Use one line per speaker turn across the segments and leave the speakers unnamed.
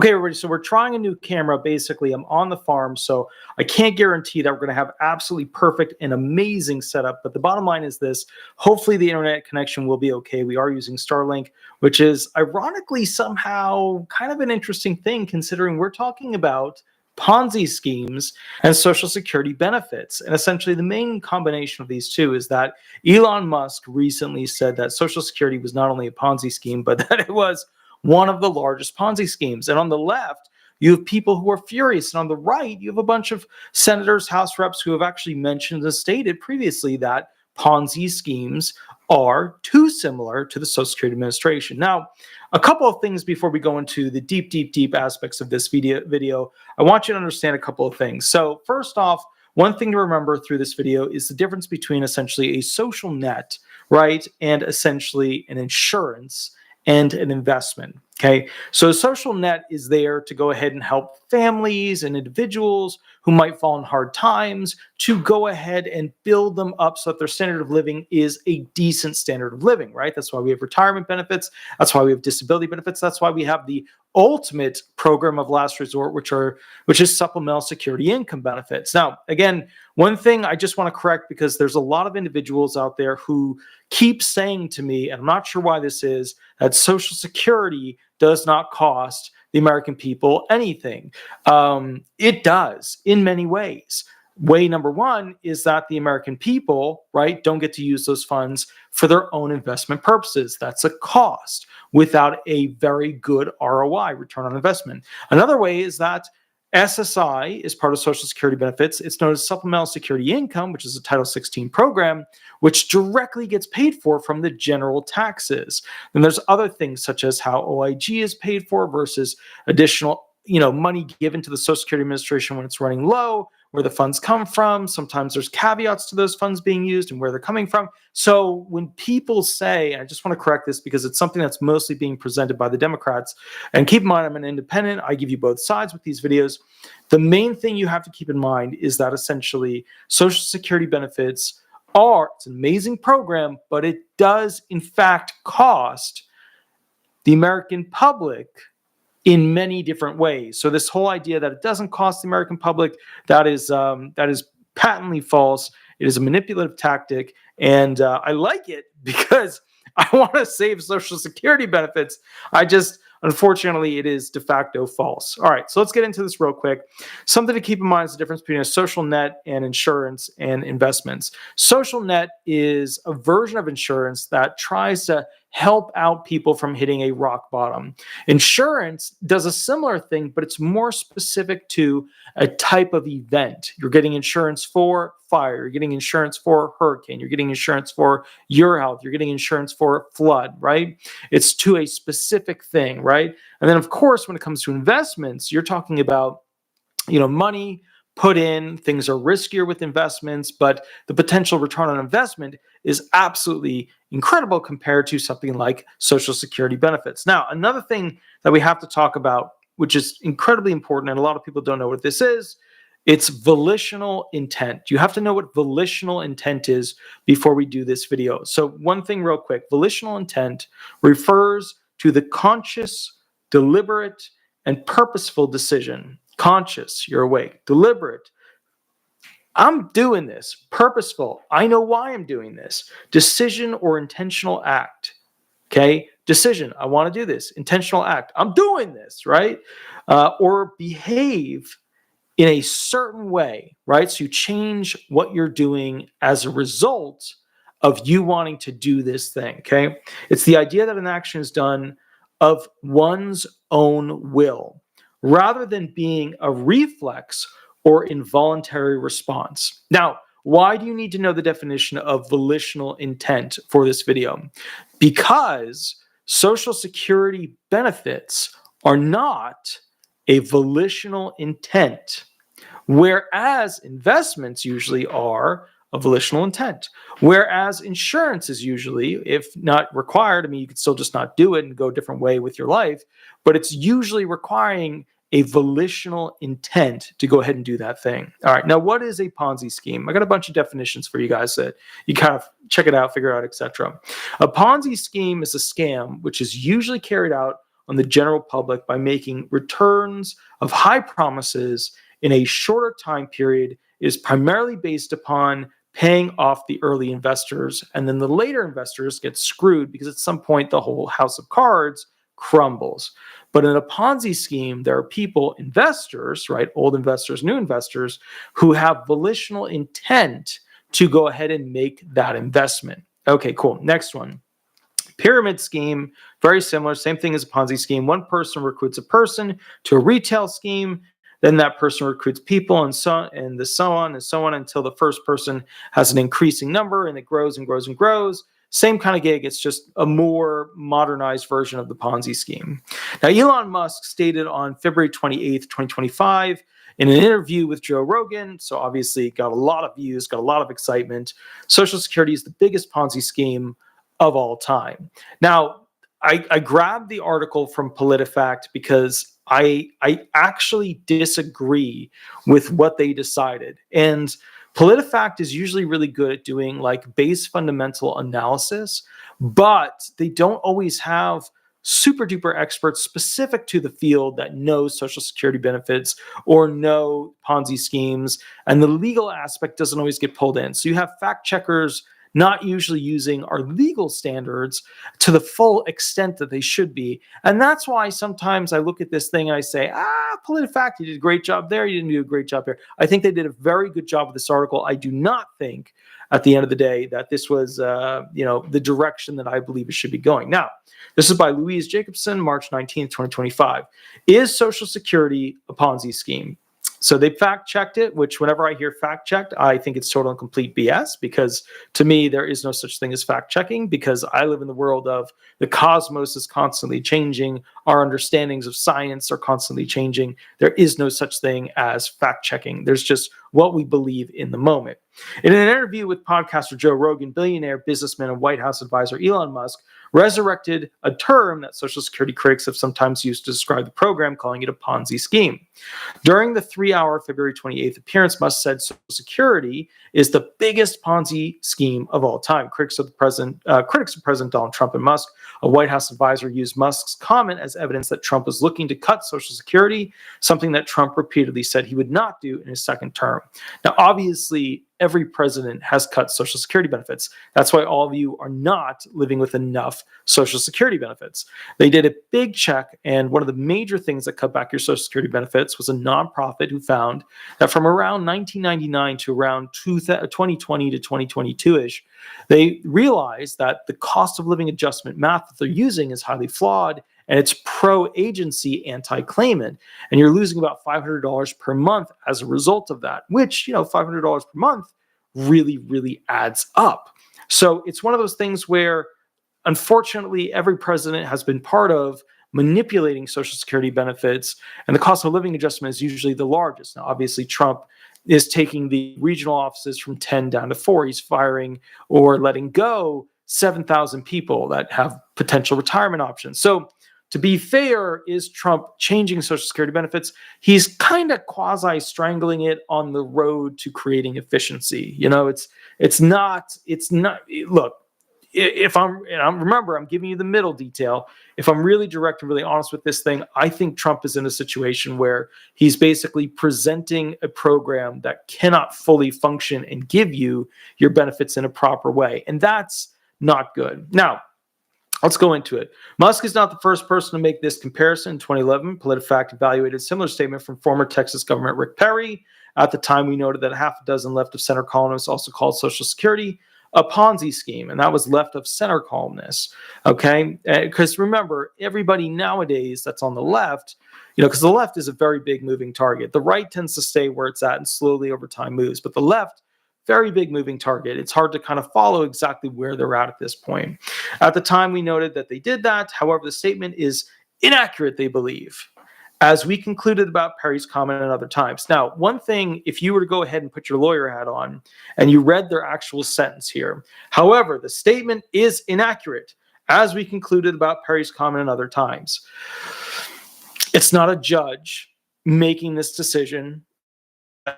Okay, everybody, so we're trying a new camera. Basically, I'm on the farm, so I can't guarantee that we're going to have absolutely perfect and amazing setup. But the bottom line is this. Hopefully, the internet connection will be okay. We are using Starlink, which is ironically somehow kind of an interesting thing considering we're talking about Ponzi schemes and Social Security benefits. And essentially, the main combination of these two is that Elon Musk recently said that Social Security was not only a Ponzi scheme, but that it was one of the largest Ponzi schemes. And on the left, you have people who are furious. And on the right, you have a bunch of senators, House reps who have actually mentioned and stated previously that Ponzi schemes are too similar to the Social Security Administration. Now, a couple of things before we go into the deep aspects of this video. I want you to understand a couple of things. So first off, one thing to remember through this video is the difference between essentially a social net, right, and essentially an insurance and an investment. Okay, so a social net is there to go ahead and help families and individuals who might fall in hard times to go ahead and build them up so that their standard of living is a decent standard of living, right? That's why we have retirement benefits. That's why we have disability benefits. That's why we have the ultimate program of last resort, which is supplemental security income benefits. Now, again, one thing I just want to correct, because there's a lot of individuals out there who keep saying to me, and I'm not sure why this is, that Social Security does not cost the American people anything. It does in many ways. Way number one is that the American people, right, don't get to use those funds for their own investment purposes. That's a cost without a very good ROI, return on investment. Another way is that SSI is part of Social Security benefits. It's known as Supplemental Security Income, which is a Title 16 program, which directly gets paid for from the general taxes. Then there's other things such as how OIG is paid for versus additional, money given to the Social Security Administration when it's running low, where the funds come from. Sometimes there's caveats to those funds being used and where they're coming from. So when people say, and I just want to correct this because it's something that's mostly being presented by the Democrats, and keep in mind, I'm an independent, I give you both sides with these videos. The main thing you have to keep in mind is that essentially Social Security benefits it's an amazing program, but it does in fact cost the American public in many different ways. So this whole idea that it doesn't cost the American public, that is patently false. It is a manipulative tactic, and I like it because I want to save Social Security benefits. Unfortunately, it is de facto false. All right, so let's get into this real quick. Something to keep in mind is the difference between a social net and insurance and investments. Social net is a version of insurance that tries to help out people from hitting a rock bottom. Insurance does a similar thing, but it's more specific to a type of event. You're getting insurance for fire, you're getting insurance for hurricane, you're getting insurance for your health, you're getting insurance for flood, right? It's to a specific thing, right? And then of course, when it comes to investments, you're talking about, money put in. Things are riskier with investments, but the potential return on investment is absolutely incredible compared to something like Social Security benefits. Now, another thing that we have to talk about, which is incredibly important, and a lot of people don't know what this is, it's volitional intent. You have to know what volitional intent is before we do this video. So one thing real quick, volitional intent refers to the conscious, deliberate, and purposeful decision. Conscious, you're awake. Deliberate, I'm doing this. Purposeful, I know why I'm doing this. Decision or intentional act. Okay, decision, I want to do this. Intentional act, I'm doing this, right? Or behave in a certain way, right? So you change what you're doing as a result of you wanting to do this thing, okay? It's the idea that an action is done of one's own will, rather than being a reflex or involuntary response. Now, why do you need to know the definition of volitional intent for this video? Because Social Security benefits are not a volitional intent, whereas investments usually are a volitional intent, whereas insurance is usually, if not required, you could still just not do it and go a different way with your life, but it's usually requiring a volitional intent to go ahead and do that thing. All right, now what is a Ponzi scheme? I got a bunch of definitions for you guys that you kind of check it out, figure out, etc. A Ponzi scheme is a scam which is usually carried out on the general public by making returns of high promises in a shorter time period is primarily based upon paying off the early investors, and then the later investors get screwed because at some point the whole house of cards crumbles. But in a Ponzi scheme, there are people, investors, right, old investors, new investors, who have volitional intent to go ahead and make that investment. Okay, cool. Next one. Pyramid scheme, very similar, same thing as a Ponzi scheme. One person recruits a person to a retail scheme, then that person recruits people, and so on until the first person has an increasing number, and it grows and grows and grows. Same kind of gig, it's just a more modernized version of the Ponzi scheme. Now, Elon Musk stated on February 28th, 2025, in an interview with Joe Rogan, so obviously got a lot of views, got a lot of excitement, Social Security is the biggest Ponzi scheme of all time. Now, I grabbed the article from PolitiFact because I actually disagree with what they decided. And PolitiFact is usually really good at doing like base fundamental analysis, but they don't always have super duper experts specific to the field that know Social Security benefits or know Ponzi schemes, and the legal aspect doesn't always get pulled in. So you have fact checkers not usually using our legal standards to the full extent that they should be. And that's why sometimes I look at this thing and I say, PolitiFact, you did a great job there. You didn't do a great job here. I think they did a very good job with this article. I do not think at the end of the day that this was, the direction that I believe it should be going. Now, this is by Louise Jacobson, March 19th, 2025. Is Social Security a Ponzi scheme? So they fact-checked it, which whenever I hear fact-checked, I think it's total and complete BS, because to me, there is no such thing as fact-checking, because I live in the world of the cosmos is constantly changing. Our understandings of science are constantly changing. There is no such thing as fact-checking. There's just what we believe in the moment. In an interview with podcaster Joe Rogan, billionaire, businessman, and White House advisor Elon Musk resurrected a term that Social Security critics have sometimes used to describe the program, calling it a Ponzi scheme. During the 3-hour February 28th appearance, Musk said Social Security is the biggest Ponzi scheme of all time. Critics of President Donald Trump and Musk, a White House advisor, used Musk's comment as evidence that Trump was looking to cut Social Security, something that Trump repeatedly said he would not do in his second term. Now, obviously, every president has cut Social Security benefits. That's why all of you are not living with enough Social Security benefits. They did a big check, and one of the major things that cut back your Social Security benefits was a nonprofit who found that from around 1999 to around 2020 to 2022-ish, they realized that the cost of living adjustment math that they're using is highly flawed, and it's pro-agency, anti-claimant, and you're losing about $500 per month as a result of that, which, $500 per month really, really adds up. So it's one of those things where, unfortunately, every president has been part of manipulating Social Security benefits, and the cost of living adjustment is usually the largest. Now, obviously, Trump is taking the regional offices from 10 down to 4. He's firing or letting go 7,000 people that have potential retirement options. So, to be fair, is Trump changing Social Security benefits? He's kind of quasi-strangling it on the road to creating efficiency. It's not. Look, remember, I'm giving you the middle detail. If I'm really direct and really honest with this thing, I think Trump is in a situation where he's basically presenting a program that cannot fully function and give you your benefits in a proper way. And that's not good. Now, let's go into it. Musk is not the first person to make this comparison. In 2011, PolitiFact evaluated a similar statement from former Texas Governor Rick Perry. At the time, we noted that a half a dozen left-of-center columnists also called Social Security a Ponzi scheme, and that was left-of-center columnists, okay? Because remember, everybody nowadays that's on the left, because the left is a very big moving target. The right tends to stay where it's at and slowly over time moves, but the left, very big moving target. It's hard to kind of follow exactly where they're at this point. At the time, we noted that they did that. However, the statement is inaccurate, they believe, as we concluded about Perry's comment at other times. Now, one thing, if you were to go ahead and put your lawyer hat on and you read their actual sentence here, however, the statement is inaccurate, as we concluded about Perry's comment at other times. It's not a judge making this decision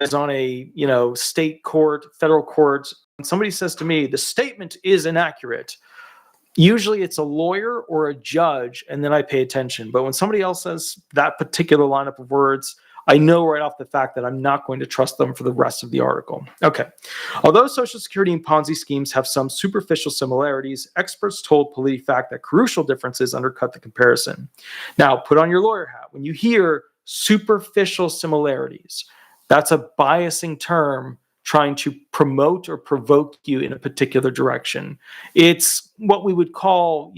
is on a state court, federal court, and somebody says to me, the statement is inaccurate, usually it's a lawyer or a judge, and then I pay attention. But when somebody else says that particular lineup of words, I know right off the fact that I'm not going to trust them for the rest of the article. Okay. Although Social Security and Ponzi schemes have some superficial similarities, experts told PolitiFact that crucial differences undercut the comparison. Now, put on your lawyer hat. When you hear superficial similarities, that's a biasing term trying to promote or provoke you in a particular direction. It's what we would call,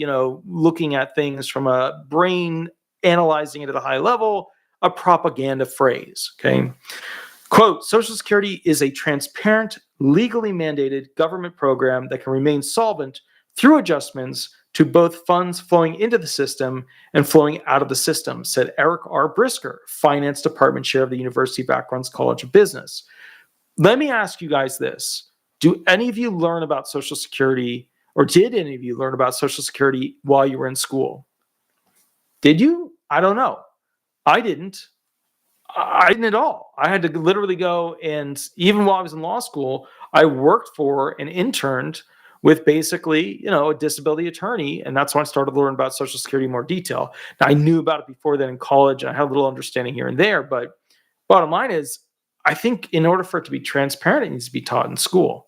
looking at things from a brain, analyzing it at a high level, a propaganda phrase, okay? Quote, Social Security is a transparent, legally mandated government program that can remain solvent through adjustments to both funds flowing into the system and flowing out of the system, said Eric R. Brisker, Finance Department Chair of the University of Akron's College of Business. Let me ask you guys this. Do any of you learn about Social Security, or did any of you learn about Social Security while you were in school? Did you? I don't know. I didn't at all. I had to literally go, and even while I was in law school, I worked for and interned with basically, a disability attorney. And that's when I started to learn about Social Security in more detail. Now, I knew about it before then in college, and I had a little understanding here and there. But bottom line is, I think in order for it to be transparent, it needs to be taught in school.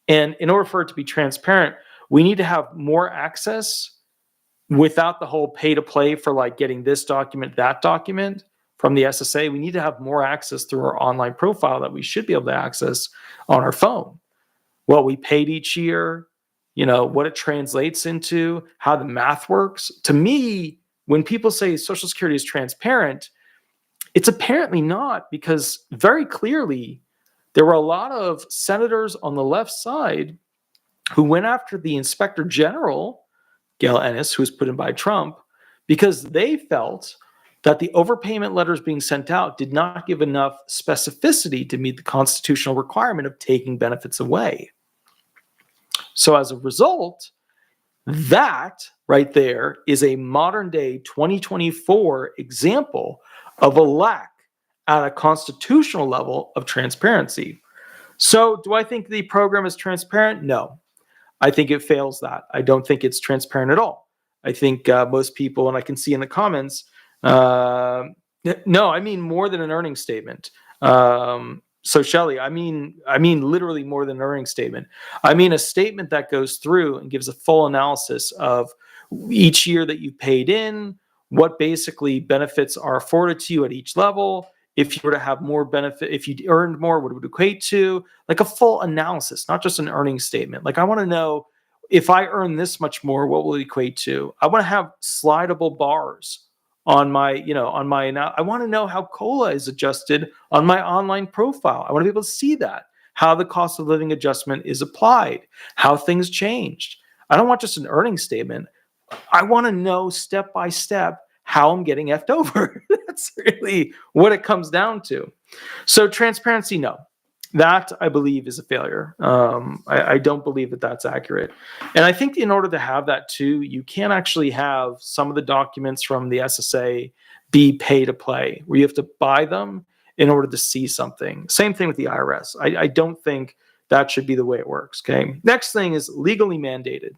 And in order for it to be transparent, we need to have more access without the whole pay to play for like getting this document, that document from the SSA. We need to have more access through our online profile that we should be able to access on our phone. What we paid each year, what it translates into, how the math works. To me, when people say Social Security is transparent, it's apparently not, because very clearly there were a lot of senators on the left side who went after the Inspector General, Gail Ennis, who was put in by Trump, because they felt that the overpayment letters being sent out did not give enough specificity to meet the constitutional requirement of taking benefits away. So as a result, that right there is a modern day 2024 example of a lack at a constitutional level of transparency. So do I think the program is transparent? No. I think it fails that. I don't think it's transparent at all. I think most people, and I can see in the comments, no, I mean more than an earnings statement. So Shelley, I mean literally more than an earnings statement. I mean a statement that goes through and gives a full analysis of each year that you've paid in, what basically benefits are afforded to you at each level. If you were to have more benefit, if you earned more, what it would equate to, like a full analysis, not just an earnings statement. Like I want to know, if I earn this much more, what will it equate to? I want to have slidable bars on my, I want to know how COLA is adjusted on my online profile. I want to be able to see that, how the cost of living adjustment is applied, how things changed. I don't want just an earnings statement. I want to know step by step how I'm getting effed over. That's really what it comes down to. So transparency, no. That, I believe, is a failure. I don't believe that that's accurate. And I think in order to have that too, you can't actually have some of the documents from the SSA be pay to play, where you have to buy them in order to see something. Same thing with the IRS. I don't think that should be the way it works, okay? Next thing is legally mandated.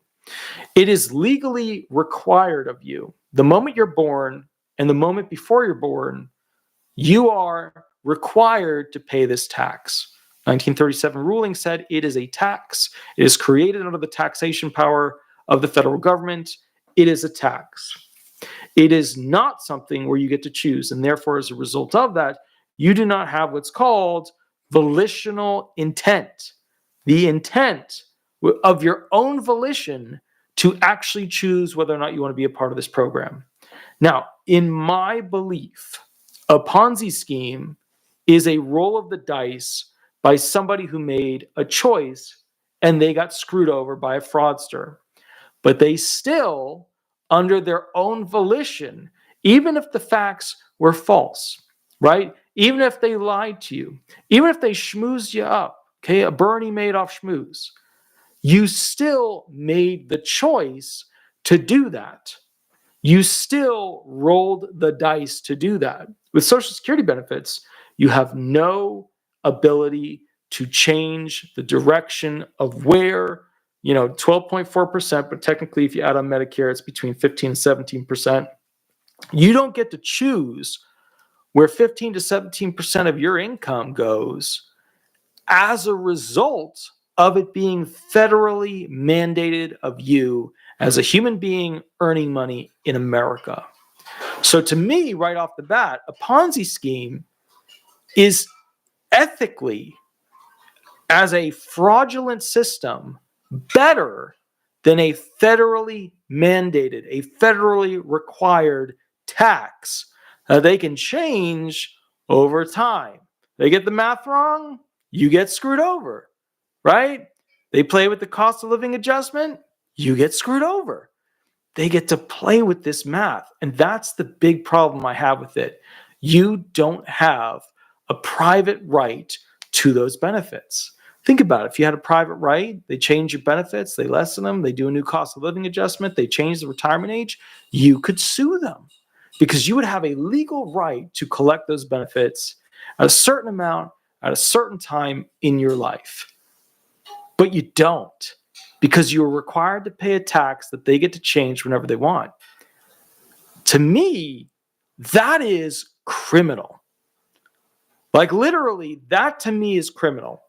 It is legally required of you. The moment you're born and the moment before you're born, you are required to pay this tax. 1937 ruling said it is a tax. It is created under the taxation power of the federal government. It is a tax. It is not something where you get to choose. And therefore, as a result of that, you do not have what's called volitional intent. The intent of your own volition to actually choose whether or not you want to be a part of this program. Now, in my belief, a Ponzi scheme is a roll of the dice by somebody who made a choice and they got screwed over by a fraudster. But they still, under their own volition, even if the facts were false, right? Even if they lied to you, even if they schmoozed you up, okay, a Bernie Madoff schmooze, you still made the choice to do that. You still rolled the dice to do that. With Social Security benefits, you have no ability to change the direction of where 12.4%, but technically if you add on Medicare, it's between 15 and 17%. You don't get to choose where 15 to 17% of your income goes as a result of it being federally mandated of you as a human being earning money in America. So to me, right off the bat, a Ponzi scheme is ethically, as a fraudulent system, better than a federally mandated, a federally required tax they can change over time. They get the math wrong, you get screwed over, right? They play with the cost of living adjustment, you get screwed over. They get to play with this math. And that's the big problem I have with it. You don't have a private right to those benefits. Think about it. If you had a private right, they change your benefits, they lessen them, they do a new cost of living adjustment, they change the retirement age, you could sue them because you would have a legal right to collect those benefits at a certain amount at a certain time in your life. But you don't, because you're required to pay a tax that they get to change whenever they want. To me, that is criminal. Like literally, that to me is criminal.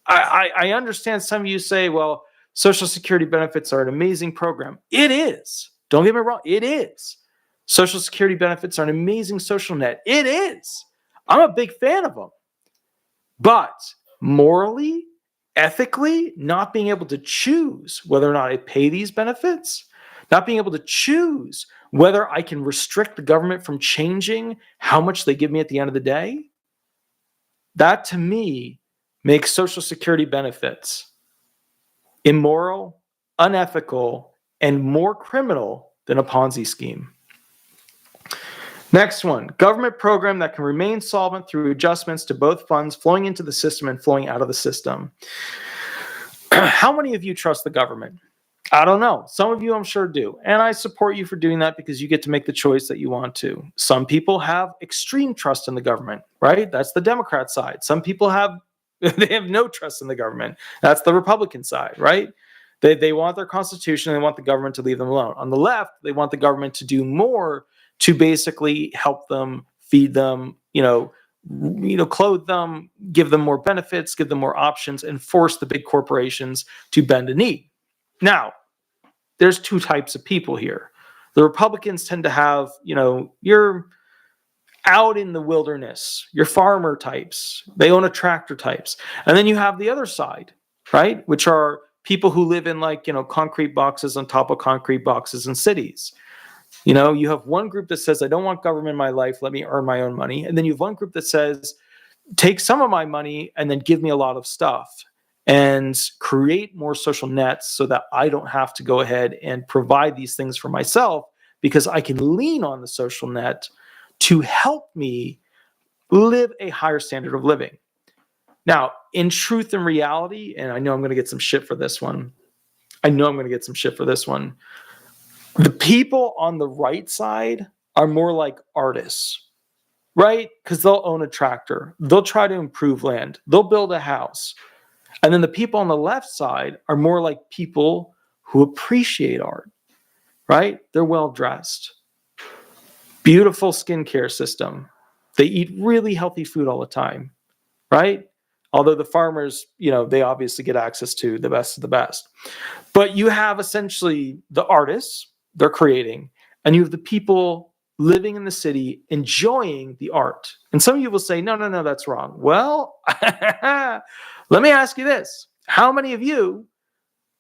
I understand some of you say, well, Social Security benefits are an amazing program. It is. Don't get me wrong. It is. Social Security benefits are an amazing social net. It is. I'm a big fan of them. But morally, ethically, not being able to choose whether or not I pay these benefits, not being able to choose whether I can restrict the government from changing how much they give me at the end of the day, that to me makes Social Security benefits immoral, unethical, and more criminal than a Ponzi scheme. Next one, government program that can remain solvent through adjustments to both funds flowing into the system and flowing out of the system. How many of you trust the government? I don't know. Some of you I'm sure do. And I support you for doing that because you get to make the choice that you want to. Some people have extreme trust in the government, right? That's the Democrat side. Some people have no trust in the government. That's the Republican side, right? They want their constitution. They want the government to leave them alone. On the left, they want the government to do more to basically help them, feed them, clothe them, give them more benefits, give them more options, and force the big corporations to bend a knee. Now, there's two types of people here. The Republicans tend to have, you're out in the wilderness, your farmer types, they own a tractor types. And then you have the other side, right? Which are people who live in concrete boxes on top of concrete boxes in cities. You have one group that says, I don't want government in my life, let me earn my own money. And then you have one group that says, take some of my money and then give me a lot of stuff and create more social nets so that I don't have to go ahead and provide these things for myself because I can lean on the social net to help me live a higher standard of living. Now, in truth and reality, and I know I'm going to get some shit for this one. The people on the right side are more like artists, right? Because they'll own a tractor. They'll try to improve land. They'll build a house. And then the people on the left side are more like people who appreciate art, right? They're well-dressed. Beautiful skincare system. They eat really healthy food all the time, right? Although the farmers, they obviously get access to the best of the best. But you have essentially the artists, they're creating, and you have the people living in the city enjoying the art. And some of you will say, no, that's wrong. Well, let me ask you this. How many of you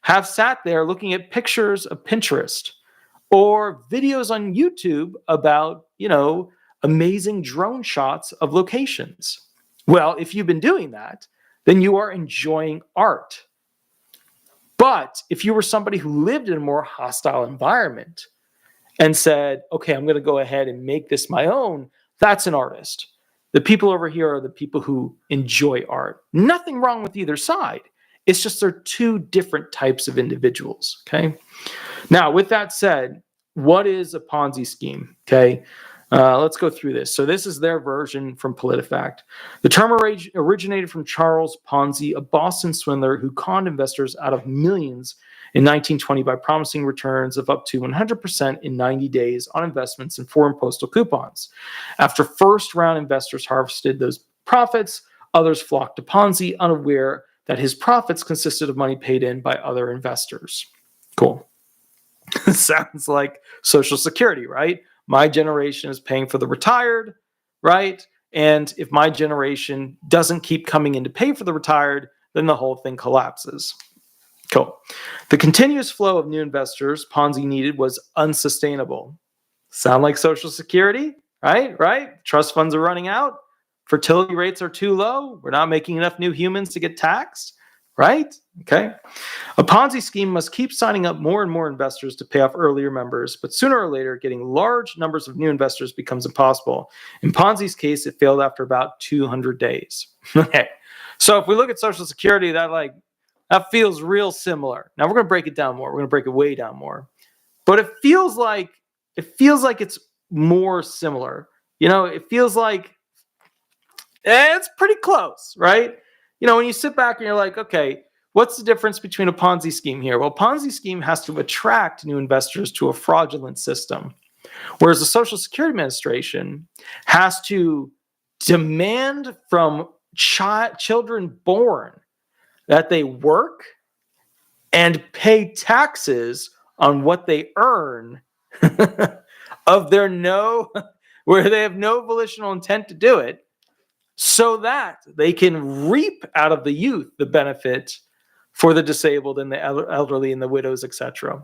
have sat there looking at pictures of Pinterest or videos on YouTube about, amazing drone shots of locations? Well, if you've been doing that, then you are enjoying art. But if you were somebody who lived in a more hostile environment and said, okay, I'm going to go ahead and make this my own, that's an artist. The people over here are the people who enjoy art. Nothing wrong with either side. It's just they're two different types of individuals, okay? Now, with that said, what is a Ponzi scheme, okay? Let's go through this. So this is their version from PolitiFact. The term originated from Charles Ponzi, a Boston swindler who conned investors out of millions in 1920 by promising returns of up to 100% in 90 days on investments in foreign postal coupons. After first-round investors harvested those profits, others flocked to Ponzi, unaware that his profits consisted of money paid in by other investors. Cool. Sounds like Social Security, right? My generation is paying for the retired, right? And if my generation doesn't keep coming in to pay for the retired, then the whole thing collapses. Cool. The continuous flow of new investors Ponzi needed was unsustainable. Sound like Social Security, right? Right? Trust funds are running out. Fertility rates are too low. We're not making enough new humans to get taxed, right? Okay. A Ponzi scheme must keep signing up more and more investors to pay off earlier members, but sooner or later, getting large numbers of new investors becomes impossible. In Ponzi's case, it failed after about 200 days. Okay. So if we look at Social Security, that feels real similar. Now we're going to break it down more. We're going to break it way down more. But it feels like it's more similar. It feels like it's pretty close, right? When you sit back and you're like, okay, what's the difference between a Ponzi scheme here? Well, Ponzi scheme has to attract new investors to a fraudulent system, whereas the Social Security Administration has to demand from children born that they work and pay taxes on what they earn where they have no volitional intent to do it, so that they can reap out of the youth the benefit for the disabled and the elderly and the widows, etc.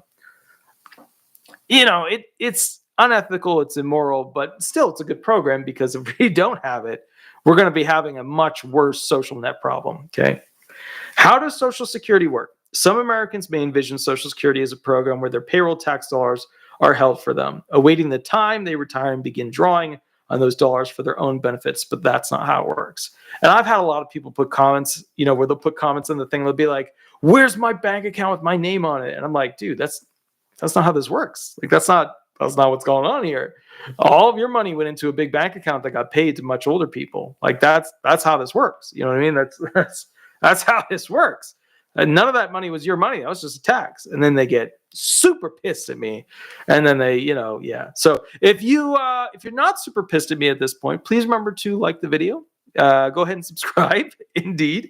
It's unethical, it's immoral, but still it's a good program, because if we don't have it, we're going to be having a much worse social net problem, okay? How does Social Security work? Some Americans may envision Social Security as a program where their payroll tax dollars are held for them, awaiting the time they retire and begin drawing on those dollars for their own benefits, but that's not how it works. And I've had a lot of people put comments, where they'll put comments in the thing, they'll be like, where's my bank account with my name on it? And I'm like, dude, that's not how this works. That's not what's going on here. All of your money went into a big bank account that got paid to much older people. That's how this works. You know what I mean? That's how this works. And none of that money was your money. That was just a tax. And then they get super pissed at me. And then they, yeah. So if you're not super pissed at me at this point, please remember to like the video. Go ahead and subscribe. Indeed.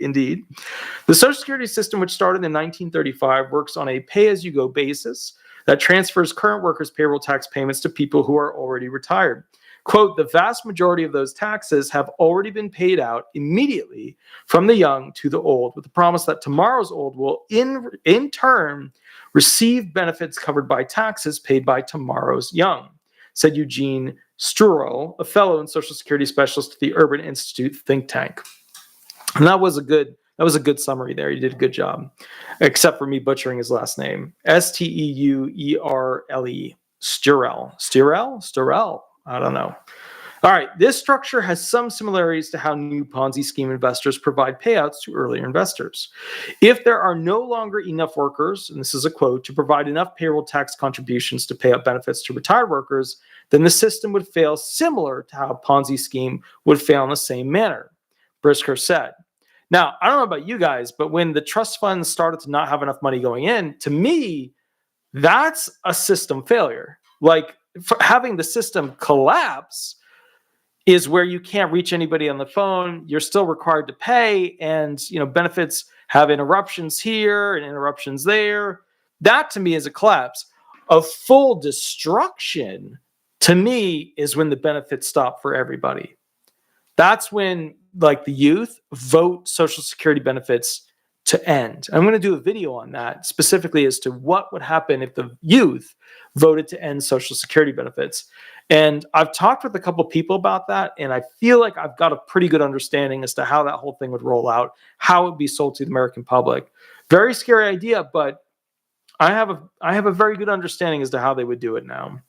The Social Security system, which started in 1935, works on a pay-as-you-go basis that transfers current workers' payroll tax payments to people who are already retired. Quote, the vast majority of those taxes have already been paid out immediately from the young to the old, with the promise that tomorrow's old will in turn receive benefits covered by taxes paid by tomorrow's young, said Eugene Struel, a fellow and Social Security specialist at the Urban Institute think tank. And that was a good summary there. You did a good job, except for me butchering his last name. Steuerle. Sturel? I don't know. All right. This structure has some similarities to how new Ponzi scheme investors provide payouts to earlier investors. If there are no longer enough workers, and this is a quote, to provide enough payroll tax contributions to pay out benefits to retired workers, then the system would fail, similar to how a Ponzi scheme would fail in the same manner, Brisker said. Now, I don't know about you guys, but when the trust funds started to not have enough money going in, to me, that's a system failure. Having the system collapse is where you can't reach anybody on the phone. You're still required to pay, and benefits have interruptions here and interruptions there. That to me is a collapse. A full destruction to me is when the benefits stop for everybody. That's when the youth vote Social Security benefits to end. I'm going to do a video on that specifically as to what would happen if the youth voted to end Social Security benefits. And I've talked with a couple of people about that, and I feel like I've got a pretty good understanding as to how that whole thing would roll out, how it would be sold to the American public. Very scary idea, but I have a very good understanding as to how they would do it now.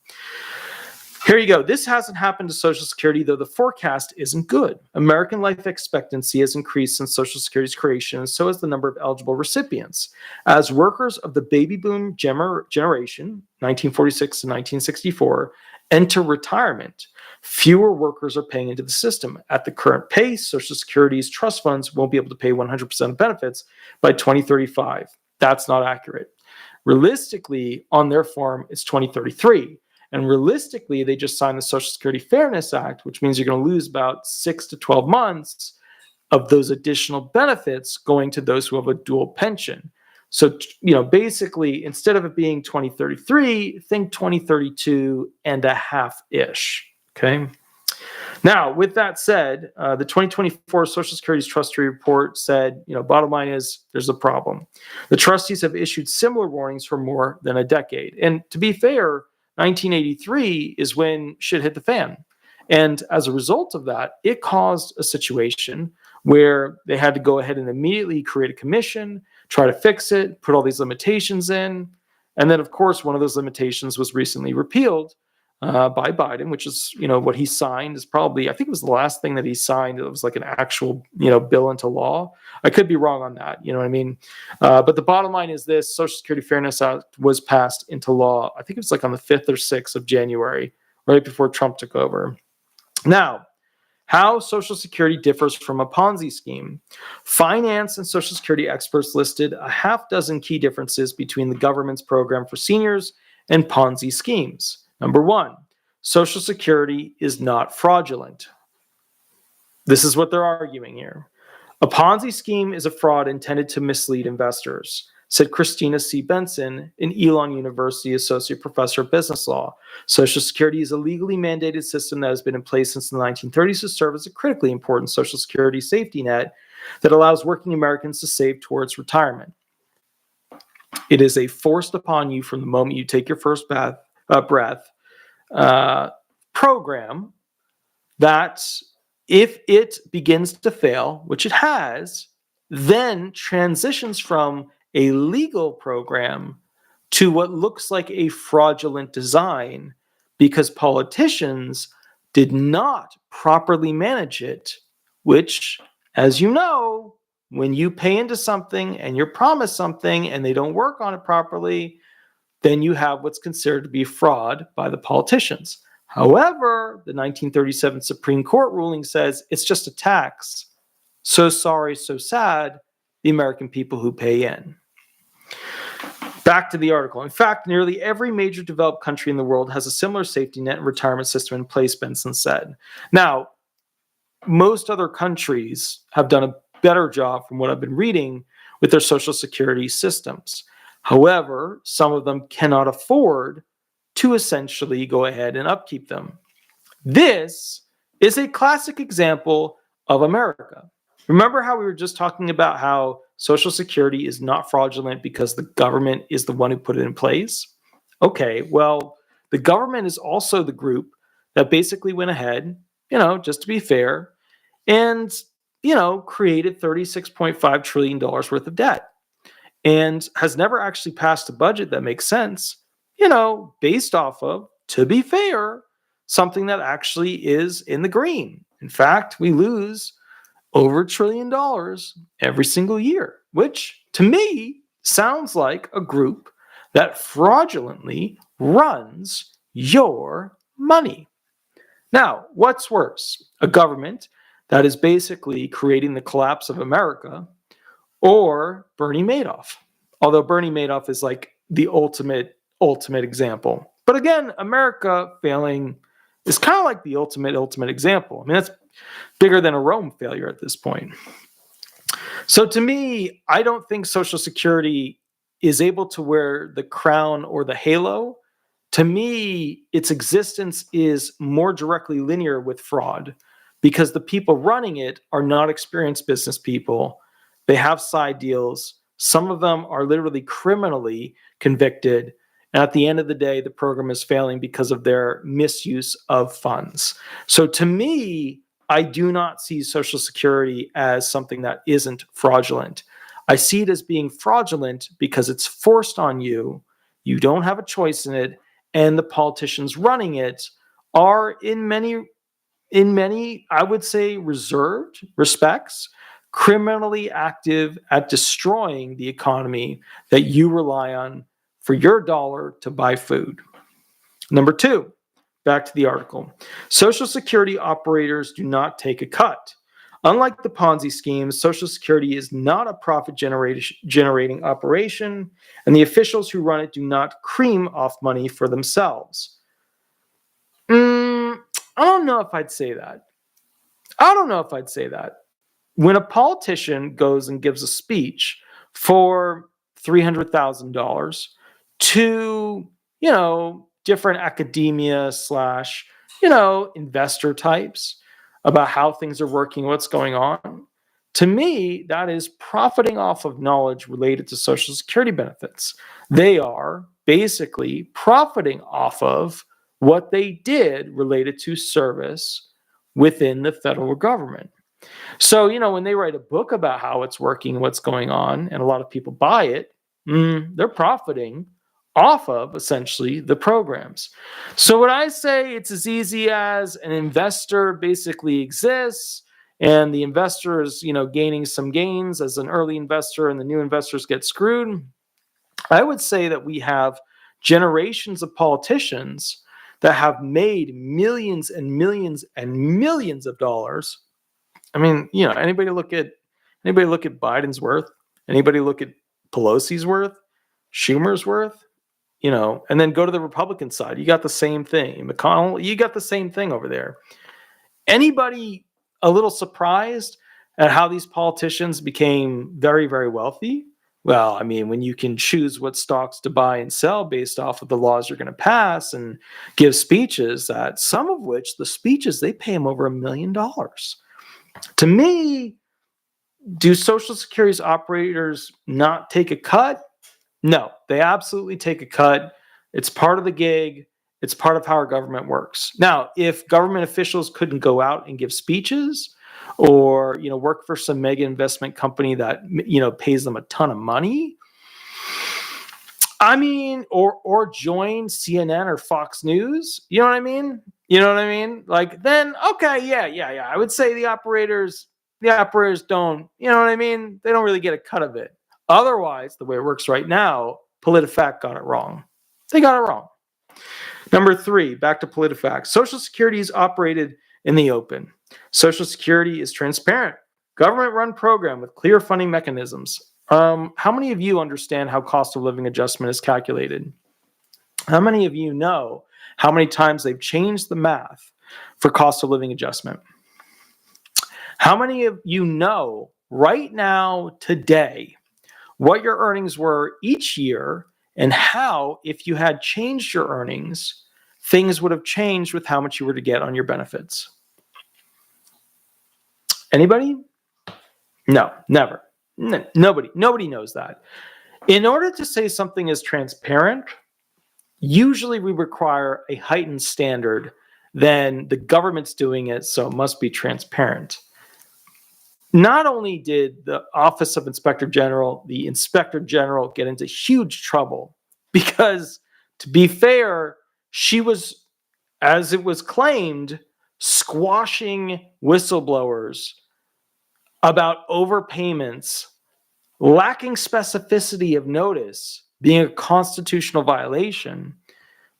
Here you go. This hasn't happened to Social Security, though the forecast isn't good. American life expectancy has increased since Social Security's creation, and so has the number of eligible recipients. As workers of the baby boom generation, 1946 to 1964, enter retirement, fewer workers are paying into the system. At the current pace, Social Security's trust funds won't be able to pay 100% of benefits by 2035. That's not accurate. Realistically, on their form, it's 2033. And realistically, they just signed the Social Security Fairness Act, which means you're going to lose about 6 to 12 months of those additional benefits going to those who have a dual pension. So, basically, instead of it being 2033, think 2032 and a half-ish, okay? Now, with that said, the 2024 Social Security's Trustee Report said, bottom line is there's a problem. The trustees have issued similar warnings for more than a decade. And to be fair, 1983 is when shit hit the fan. And as a result of that, it caused a situation where they had to go ahead and immediately create a commission, try to fix it, put all these limitations in. And then, of course, one of those limitations was recently repealed by Biden, which is, what he signed is probably, I think it was the last thing that he signed. It was like an actual, bill into law. I could be wrong on that. You know what I mean? But the bottom line is this: Social Security Fairness Act was passed into law. I think it was like on the 5th or 6th of January, right before Trump took over. Now, how Social Security differs from a Ponzi scheme. Finance and Social Security experts listed a half dozen key differences between the government's program for seniors and Ponzi schemes. Number one, Social Security is not fraudulent. This is what they're arguing here. A Ponzi scheme is a fraud intended to mislead investors, said Christina C. Benson, an Elon University associate professor of business law. Social Security is a legally mandated system that has been in place since the 1930s to serve as a critically important Social Security safety net that allows working Americans to save towards retirement. It is a forced upon you from the moment you take your first breath program that, if it begins to fail, which it has, then transitions from a legal program to what looks like a fraudulent design because politicians did not properly manage it, which, as you know, when you pay into something and you're promised something and they don't work on it properly, then you have what's considered to be fraud by the politicians. However, the 1937 Supreme Court ruling says it's just a tax. So sorry, so sad, the American people who pay in. Back to the article. In fact, nearly every major developed country in the world has a similar safety net and retirement system in place, Benson said. Now, most other countries have done a better job, from what I've been reading, with their Social Security systems. However, some of them cannot afford to essentially go ahead and upkeep them. This is a classic example of America. Remember how we were just talking about how Social Security is not fraudulent because the government is the one who put it in place? Okay, well, the government is also the group that basically went ahead, just to be fair, and, created $36.5 trillion worth of debt, and has never actually passed a budget that makes sense, based off of, to be fair, something that actually is in the green. In fact, we lose over $1 trillion every single year, which to me sounds like a group that fraudulently runs your money. Now, what's worse? A government that is basically creating the collapse of America, or Bernie Madoff? Although Bernie Madoff is like the ultimate example. But again, America failing is kind of like the ultimate example. I mean, that's bigger than a Rome failure at this point. So to me, I don't think Social Security is able to wear the crown or the halo. To me, its existence is more directly linear with fraud, because the people running it are not experienced business people. They have side deals. Some of them are literally criminally convicted. And at the end of the day, the program is failing because of their misuse of funds. So to me, I do not see Social Security as something that isn't fraudulent. I see it as being fraudulent because it's forced on you. You don't have a choice in it. And the politicians running it are in many, I would say, reserved respects, criminally active at destroying the economy that you rely on for your dollar to buy food. Number two, back to the article. Social Security operators do not take a cut. Unlike the Ponzi schemes, Social Security is not a profit generating operation, and the officials who run it do not cream off money for themselves. I don't know if I'd say that. When a politician goes and gives a speech for $300,000 to, different academia / investor types about how things are working, what's going on, to me, that is profiting off of knowledge related to Social Security benefits. They are basically profiting off of what they did related to service within the federal government. So, when they write a book about how it's working, what's going on, and a lot of people buy it, they're profiting off of essentially the programs. So would I say it's as easy as an investor basically exists and the investor is, gaining some gains as an early investor and the new investors get screwed? I would say that we have generations of politicians that have made millions and millions and millions of dollars. I mean, anybody look at Biden's worth? Anybody look at Pelosi's worth? Schumer's worth? And then go to the Republican side. You got the same thing. McConnell, you got the same thing over there. Anybody a little surprised at how these politicians became very, very wealthy? Well, I mean, when you can choose what stocks to buy and sell based off of the laws you're going to pass and give speeches, that some of which the speeches, they pay them over $1 million. To me, do Social Security's operators not take a cut? No, they absolutely take a cut. It's part of the gig. It's part of how our government works. Now, if government officials couldn't go out and give speeches or, work for some mega investment company that, pays them a ton of money, I mean, or join CNN or Fox News, you know what I mean? Like, then, okay, yeah. I would say the operators don't, you know what I mean? They don't really get a cut of it. Otherwise, the way it works right now, PolitiFact got it wrong. They got it wrong. Number 3, back to PolitiFact. Social Security is operated in the open. Social Security is transparent. Government-run program with clear funding mechanisms. How many of you understand how cost of living adjustment is calculated? How many of you know how many times they've changed the math for cost of living adjustment? How many of you know right now, today, what your earnings were each year and how, if you had changed your earnings, things would have changed with how much you were to get on your benefits? Anybody? No, never. Nobody knows that. In order to say something is transparent, usually we require a heightened standard than the government's doing it, so it must be transparent. Not only did the Office of Inspector General, the Inspector General, get into huge trouble because, to be fair, she was, as it was claimed, squashing whistleblowers about overpayments, lacking specificity of notice, being a constitutional violation.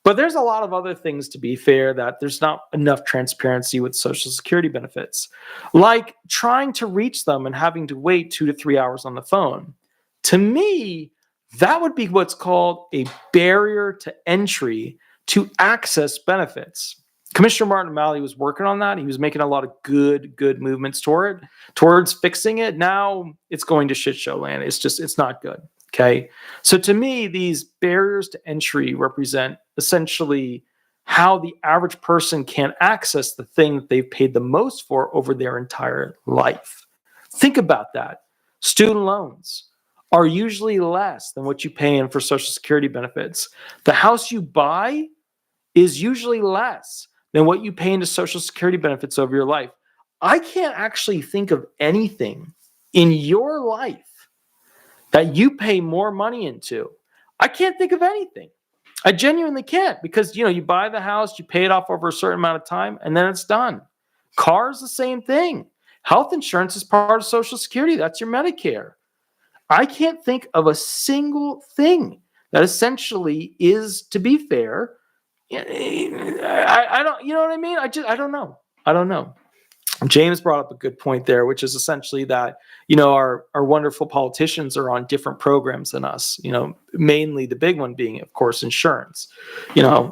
But there's a lot of other things, to be fair, that there's not enough transparency with Social Security benefits, like trying to reach them and having to wait 2 to 3 hours on the phone. To me, that would be what's called a barrier to entry to access benefits. Commissioner Martin O'Malley was working on that. He was making a lot of good movements towards fixing it. Now it's going to shit show land. It's not good. Okay. So to me, these barriers to entry represent essentially how the average person can access the thing that they've paid the most for over their entire life. Think about that. Student loans are usually less than what you pay in for Social Security benefits. The house you buy is usually less than what you pay into Social Security benefits over your life. I can't actually think of anything in your life that you pay more money into. I can't think of anything. I genuinely can't, because you buy the house, you pay it off over a certain amount of time, and then it's done. Cars, the same thing. Health insurance is part of Social Security. That's your Medicare. I can't think of a single thing that essentially is, to be fair, I don't, you know what I mean? I don't know. I don't know. James brought up a good point there, which is essentially that, our wonderful politicians are on different programs than us, mainly the big one being, of course, insurance,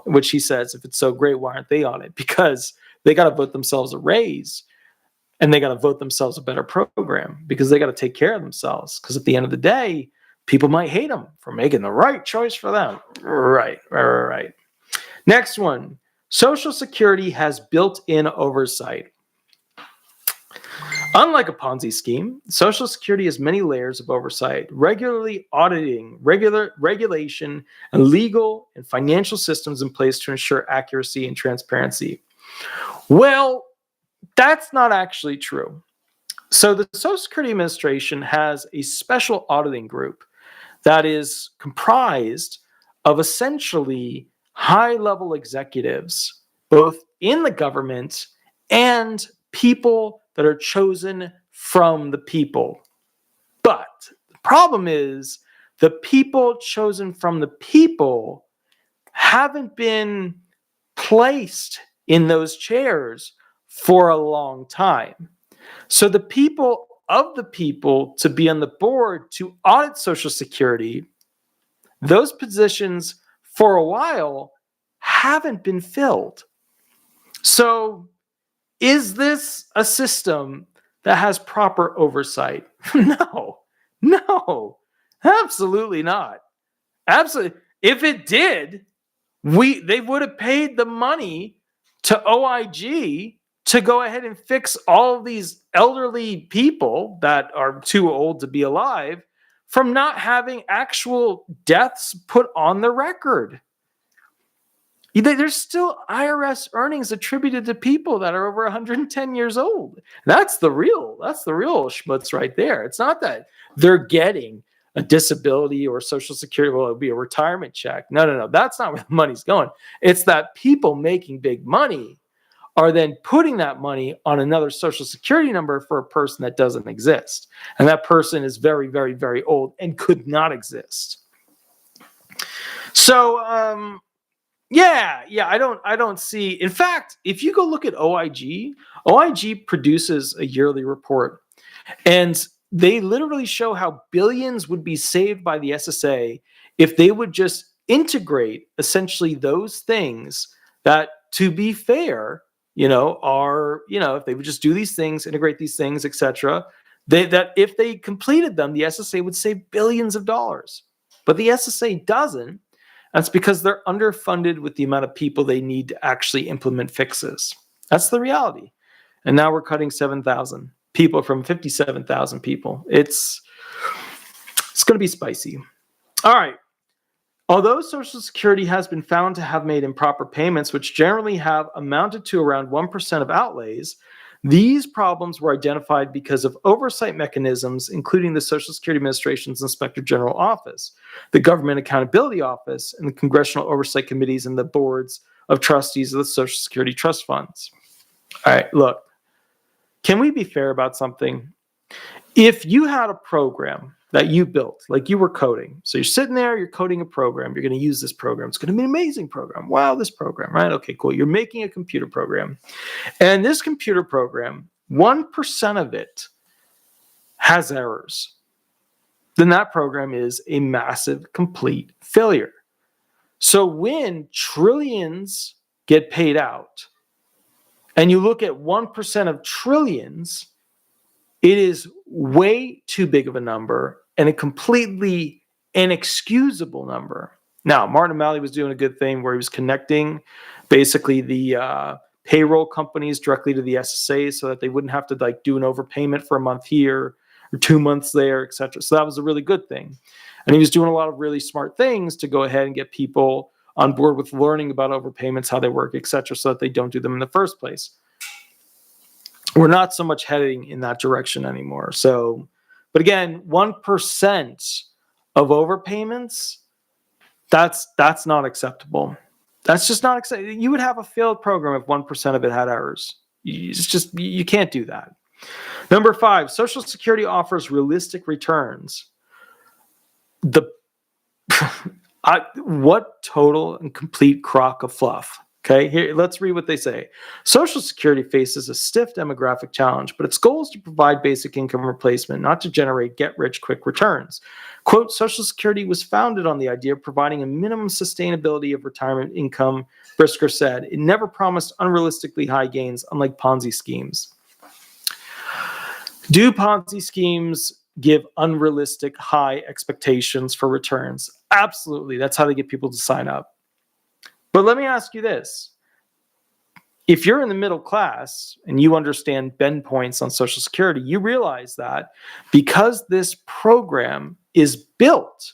which he says, if it's so great, why aren't they on it? Because they got to vote themselves a raise and they got to vote themselves a better program because they got to take care of themselves. Because at the end of the day, people might hate them for making the right choice for them. Right. Next one, Social Security has built-in oversight. Unlike a Ponzi scheme, Social Security has many layers of oversight, regularly auditing regulation and legal and financial systems in place to ensure accuracy and transparency. Well, that's not actually true. So the Social Security Administration has a special auditing group that is comprised of essentially high-level executives, both in the government and people that are chosen from the people. But the problem is the people chosen from the people haven't been placed in those chairs for a long time. So the people of the people to be on the board to audit Social Security, those positions for a while haven't been filled. So is this a system that has proper oversight? No, absolutely not. Absolutely. If it did, they would have paid the money to OIG to go ahead and fix all of these elderly people that are too old to be alive from not having actual deaths put on the record. There's still IRS earnings attributed to people that are over 110 years old. That's the real schmutz right there. It's not that they're getting a disability or Social Security, well, it'll be a retirement check. No. That's not where the money's going. It's that people making big money are then putting that money on another Social Security number for a person that doesn't exist. And that person is very, very, very old and could not exist. So, I don't see. In fact, if you go look at OIG produces a yearly report, and they literally show how billions would be saved by the SSA if they would just integrate essentially those things that, to be fair, if they would just do these things, integrate these things, etc., that if they completed them, the SSA would save billions of dollars. But the SSA doesn't. That's because they're underfunded with the amount of people they need to actually implement fixes. That's the reality. And now we're cutting 7,000 people from 57,000 people. It's going to be spicy. All right. Although Social Security has been found to have made improper payments, which generally have amounted to around 1% of outlays, these problems were identified because of oversight mechanisms, including the Social Security Administration's Inspector General Office, the Government Accountability Office, and the Congressional Oversight Committees and the boards of trustees of the Social Security Trust Funds. All right, look, can we be fair about something? If you had a program that you built, like you were coding, so you're sitting there, you're coding a program, you're going to use this program, it's going to be an amazing program. Wow, this program, right? Okay, cool. You're making a computer program. And this computer program, 1% of it has errors. Then that program is a massive, complete failure. So when trillions get paid out, and you look at 1% of trillions, it is way too big of a number and a completely inexcusable number. Now, Martin O'Malley was doing a good thing where he was connecting basically the payroll companies directly to the SSA so that they wouldn't have to do an overpayment for a month here or 2 months there, et cetera. So that was a really good thing. And he was doing a lot of really smart things to go ahead and get people on board with learning about overpayments, how they work, et cetera, so that they don't do them in the first place. We're not so much heading in that direction anymore. So, but again, 1% of overpayments, that's not acceptable. That's just not acceptable. You would have a failed program if 1% of it had errors. You can't do that. Number 5, Social Security offers realistic returns. What total and complete crock of fluff. Okay, here, let's read what they say. Social Security faces a stiff demographic challenge, but its goal is to provide basic income replacement, not to generate get-rich-quick returns. Quote, Social Security was founded on the idea of providing a minimum sustainability of retirement income, Brisker said. It never promised unrealistically high gains, unlike Ponzi schemes. Do Ponzi schemes give unrealistic high expectations for returns? Absolutely. That's how they get people to sign up. But let me ask you this. If you're in the middle class and you understand bend points on Social Security, you realize that because this program is built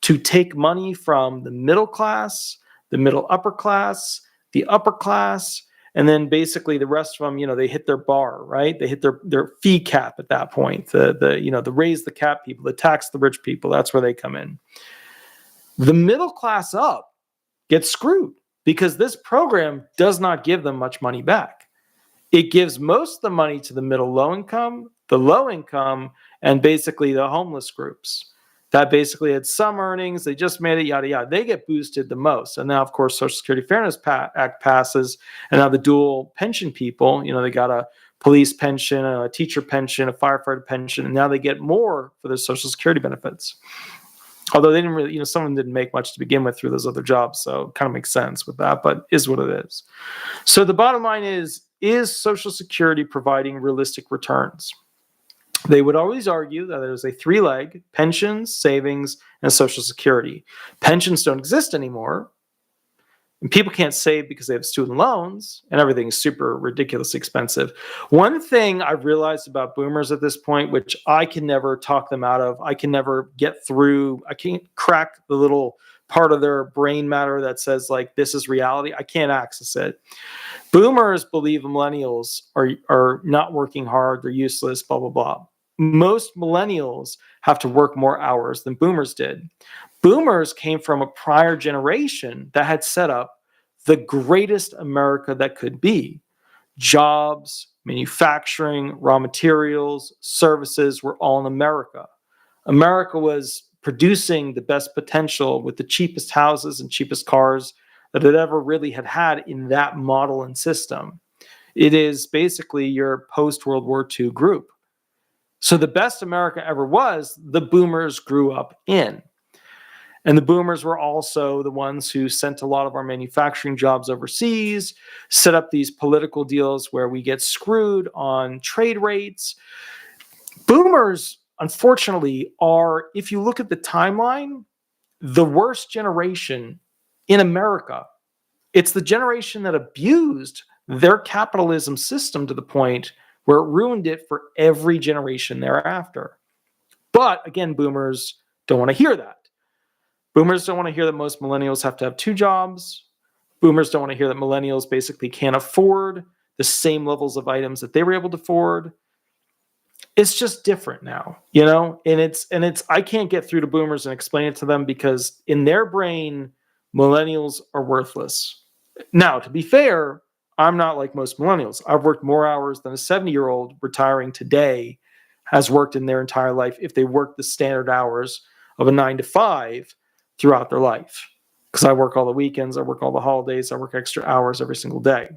to take money from the middle class, the middle upper class, the upper class, and then basically the rest of them, they hit their bar, right? They hit their fee cap at that point. The raise the cap people, the tax the rich people, that's where they come in. The middle class up gets screwed because this program does not give them much money back. It gives most of the money to the middle low income, and basically the homeless groups that basically had some earnings. They just made it, yada, yada. They get boosted the most. And now, of course, Social Security Fairness Act passes, and now the dual pension people, they got a police pension, a teacher pension, a firefighter pension, and now they get more for their Social Security benefits. Although they didn't really, some of them didn't make much to begin with through those other jobs. So it kind of makes sense with that, but is what it is. So the bottom line is Social Security providing realistic returns? They would always argue that there's a three-leg: pensions, savings, and Social Security. Pensions don't exist anymore. And people can't save because they have student loans, and everything is super ridiculously expensive. One thing I've realized about boomers at this point, which I can never talk them out of, I can never get through, I can't crack the little part of their brain matter that says, like, this is reality. I can't access it. Boomers believe millennials are not working hard, they're useless, blah, blah, blah. Most millennials have to work more hours than boomers did. Boomers came from a prior generation that had set up the greatest America that could be. Jobs, manufacturing, raw materials, services were all in America. America was producing the best potential with the cheapest houses and cheapest cars that it ever really had in that model and system. It is basically your post-World War II group. So the best America ever was, the boomers grew up in. And the boomers were also the ones who sent a lot of our manufacturing jobs overseas, set up these political deals where we get screwed on trade rates. Boomers, unfortunately, are, if you look at the timeline, the worst generation in America. It's the generation that abused their capitalism system to the point where it ruined it for every generation thereafter. But again, boomers don't want to hear that. Boomers don't want to hear that most millennials have to have two jobs. Boomers don't want to hear that millennials basically can't afford the same levels of items that they were able to afford. It's just different now, and it's I can't get through to boomers and explain it to them because in their brain, millennials are worthless. Now, to be fair, I'm not like most millennials. I've worked more hours than a 70-year-old retiring today has worked in their entire life if they work the standard hours of a 9 to 5 throughout their life. Because I work all the weekends, I work all the holidays, I work extra hours every single day.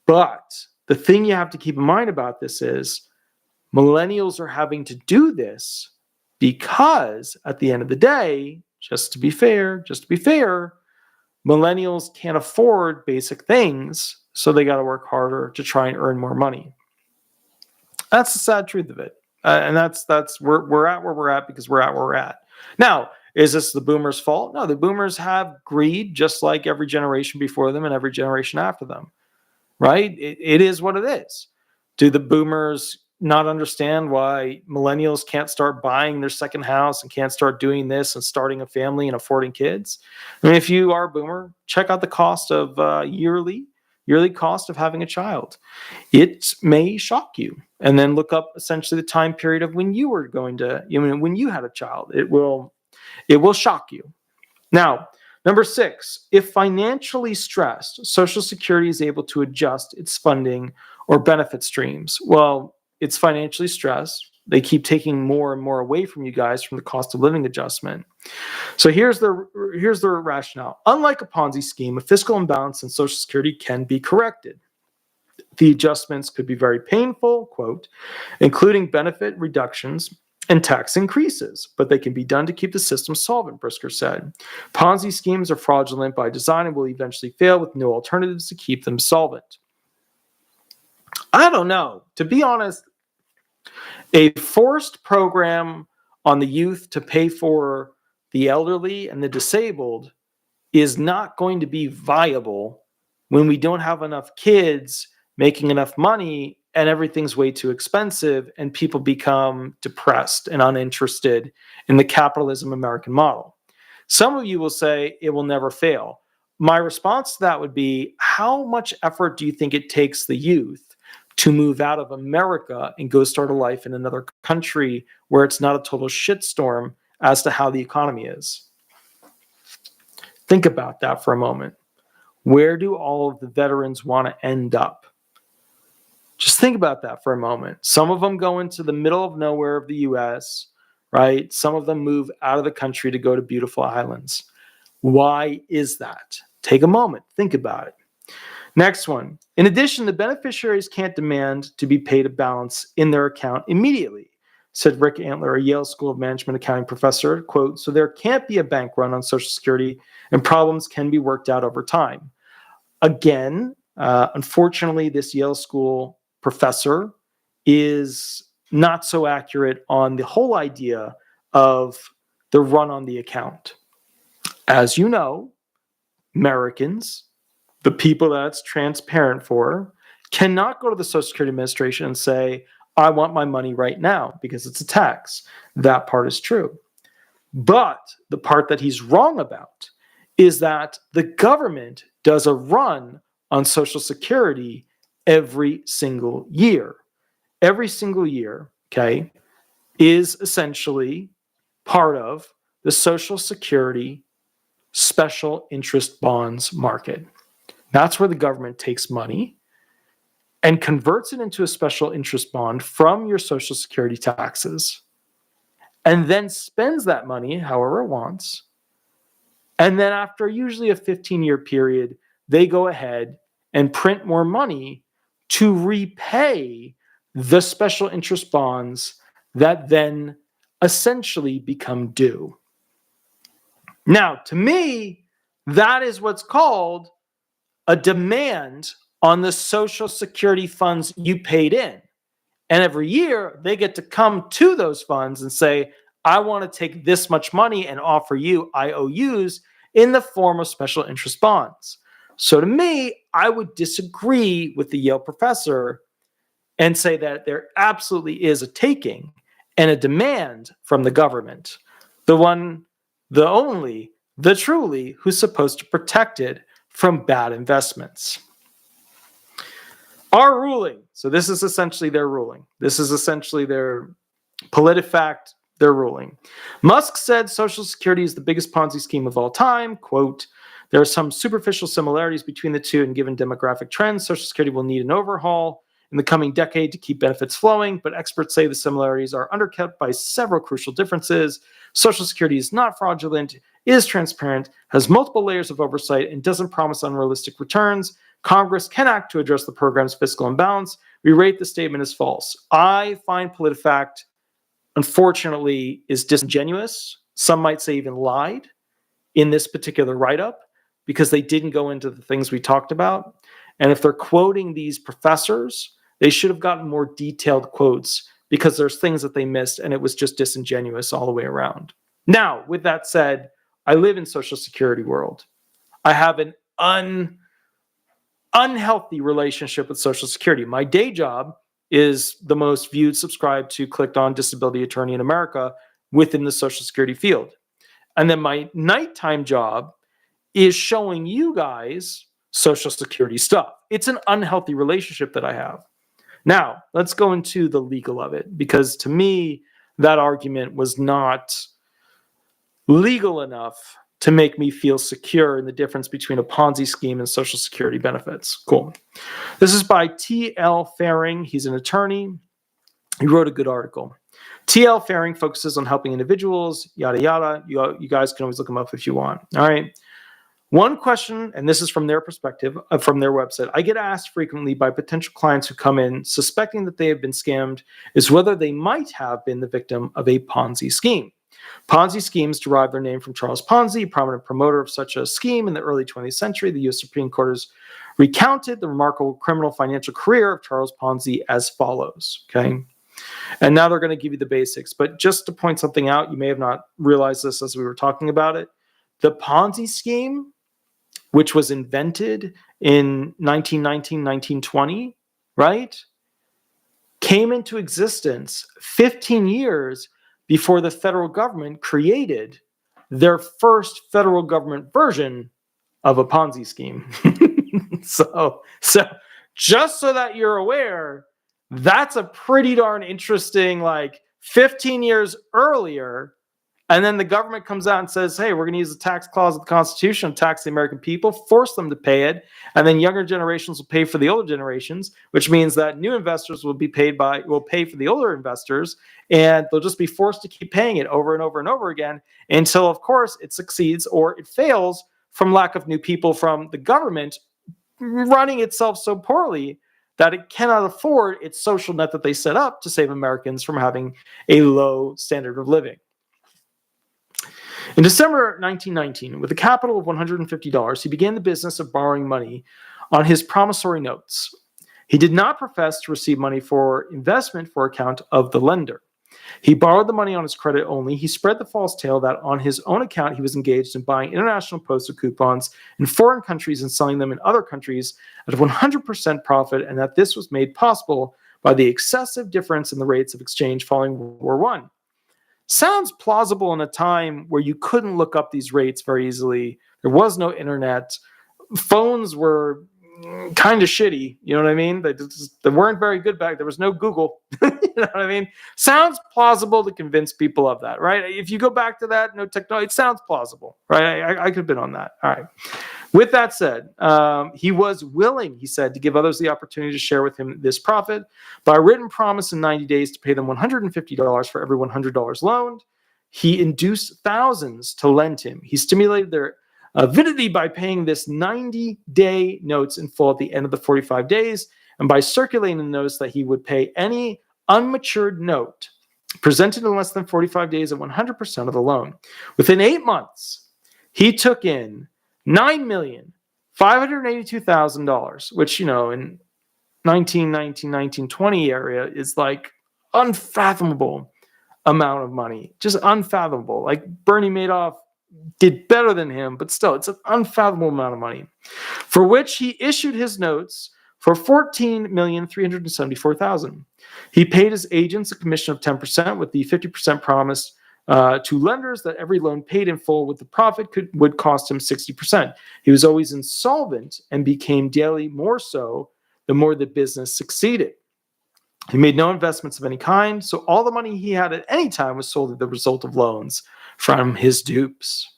But the thing you have to keep in mind about this is millennials are having to do this because at the end of the day, just to be fair, millennials can't afford basic things, so they got to work harder to try and earn more money. That's the sad truth of it, and that's we're at where we're at because we're at where we're at. Now, is this the boomers' fault? No, the boomers have greed just like every generation before them and every generation after them, right? It is what it is. Do the boomers not understand why millennials can't start buying their second house and can't start doing this and starting a family and affording kids? I mean, if you are a boomer, check out the cost of yearly cost of having a child. It may shock you. And then look up essentially the time period of when you were going to, when you had a child. It will shock you. Now, number 6, if financially stressed, Social Security is able to adjust its funding or benefit streams. Well, it's financially stressed. They keep taking more and more away from you guys from the cost of living adjustment. So here's the rationale. Unlike a Ponzi scheme, a fiscal imbalance in Social Security can be corrected. The adjustments could be very painful, quote, including benefit reductions and tax increases, but they can be done to keep the system solvent, Brisker said. Ponzi schemes are fraudulent by design and will eventually fail with no alternatives to keep them solvent. I don't know. To be honest, a forced program on the youth to pay for the elderly and the disabled is not going to be viable when we don't have enough kids making enough money and everything's way too expensive and people become depressed and uninterested in the capitalism American model. Some of you will say it will never fail. My response to that would be, how much effort do you think it takes the youth to move out of America and go start a life in another country where it's not a total shitstorm as to how the economy is? Think about that for a moment. Where do all of the veterans want to end up? Just think about that for a moment. Some of them go into the middle of nowhere of the US, right? Some of them move out of the country to go to beautiful islands. Why is that? Take a moment. Think about it. Next one. In addition, the beneficiaries can't demand to be paid a balance in their account immediately, said Rick Antler, a Yale School of Management accounting professor, quote, so there can't be a bank run on Social Security and problems can be worked out over time. Again, unfortunately, this Yale School professor is not so accurate on the whole idea of the run on the account. As you know, Americans, the people that's transparent for, cannot go to the Social Security Administration and say, I want my money right now because it's a tax. That part is true. But the part that he's wrong about is that the government does a run on Social Security every single year. Every single year, okay, is essentially part of the Social Security special interest bonds market. That's where the government takes money and converts it into a special interest bond from your Social Security taxes and then spends that money however it wants. And then after usually a 15-year period, they go ahead and print more money to repay the special interest bonds that then essentially become due. Now, to me, that is what's called a demand on the Social Security funds you paid in. And every year, they get to come to those funds and say, I want to take this much money and offer you IOUs in the form of special interest bonds. So to me, I would disagree with the Yale professor and say that there absolutely is a taking and a demand from the government, the one, the only, the truly, who's supposed to protect it from bad investments. Our ruling, so this is essentially their ruling. This is essentially their PolitiFact, their ruling. Musk said Social Security is the biggest Ponzi scheme of all time. Quote, there are some superficial similarities between the two, and given demographic trends, Social Security will need an overhaul in the coming decade to keep benefits flowing, but experts say the similarities are undercut by several crucial differences. Social Security is not fraudulent, is transparent, has multiple layers of oversight, and doesn't promise unrealistic returns. Congress can act to address the program's fiscal imbalance. We rate the statement as false. I find PolitiFact, unfortunately, is disingenuous. Some might say even lied in this particular write-up because they didn't go into the things we talked about. And if they're quoting these professors, they should have gotten more detailed quotes because there's things that they missed and it was just disingenuous all the way around. Now, with that said, I live in Social Security world. I have an unhealthy relationship with Social Security. My day job is the most viewed, subscribed to, clicked on disability attorney in America within the Social Security field. And then my nighttime job is showing you guys Social Security stuff. It's an unhealthy relationship that I have. Now, let's go into the legal of it, because to me, that argument was not legal enough to make me feel secure in the difference between a Ponzi scheme and Social Security benefits. Cool. This is by T.L. Faring. He's an attorney. He wrote a good article. TL Fairing focuses on helping individuals, yada, yada. You guys can always look them up if you want. All right. One question, and this is from their perspective, from their website, I get asked frequently by potential clients who come in suspecting that they have been scammed is whether they might have been the victim of a Ponzi scheme. Ponzi schemes derive their name from Charles Ponzi, a prominent promoter of such a scheme in the early 20th century. The U.S. Supreme Court has recounted the remarkable criminal financial career of Charles Ponzi as follows. Okay. And now they're going to give you the basics. But just to point something out, you may have not realized this as we were talking about it. The Ponzi scheme, which was invented in 1919, 1920, right, came into existence 15 years before the federal government created their first federal government version of a Ponzi scheme. So just so that you're aware, that's a pretty darn interesting, 15 years earlier. And then the government comes out and says, hey, we're going to use the tax clause of the Constitution, tax the American people, force them to pay it. And then younger generations will pay for the older generations, which means that new investors will pay for the older investors. And they'll just be forced to keep paying it over and over and over again until, of course, it succeeds or it fails from lack of new people from the government running itself so poorly that it cannot afford its social net that they set up to save Americans from having a low standard of living. In December 1919, with a capital of $150, he began the business of borrowing money on his promissory notes. He did not profess to receive money for investment for account of the lender. He borrowed the money on his credit only. He spread the false tale that on his own account he was engaged in buying international postal coupons in foreign countries and selling them in other countries at 100% profit, and that this was made possible by the excessive difference in the rates of exchange following World War I. Sounds plausible in a time where you couldn't look up these rates very easily. There was no internet. Phones were kind of shitty. You know what I mean? They weren't very good back. There was no Google. You know what I mean? Sounds plausible to convince people of that, right? If you go back to that, no technology, it sounds plausible, right? I could have been on that. All right. With that said, he was willing, he said, to give others the opportunity to share with him this profit by a written promise in 90 days to pay them $150 for every $100 loaned. He induced thousands to lend him. He stimulated their avidity by paying this 90-day notes in full at the end of the 45 days and by circulating the notice that he would pay any unmatured note presented in less than 45 days at 100% of the loan. Within 8 months, he took in $9,582,000, which, in 1919, 1920 area is like unfathomable amount of money, just unfathomable. Like Bernie Madoff did better than him, but still, it's an unfathomable amount of money, for which he issued his notes for $14,374,000. He paid his agents a commission of 10% with the 50% promised to lenders that every loan paid in full with the profit would cost him 60%. He was always insolvent and became daily more so the more the business succeeded. He made no investments of any kind, so all the money he had at any time was solely the result of loans from his dupes.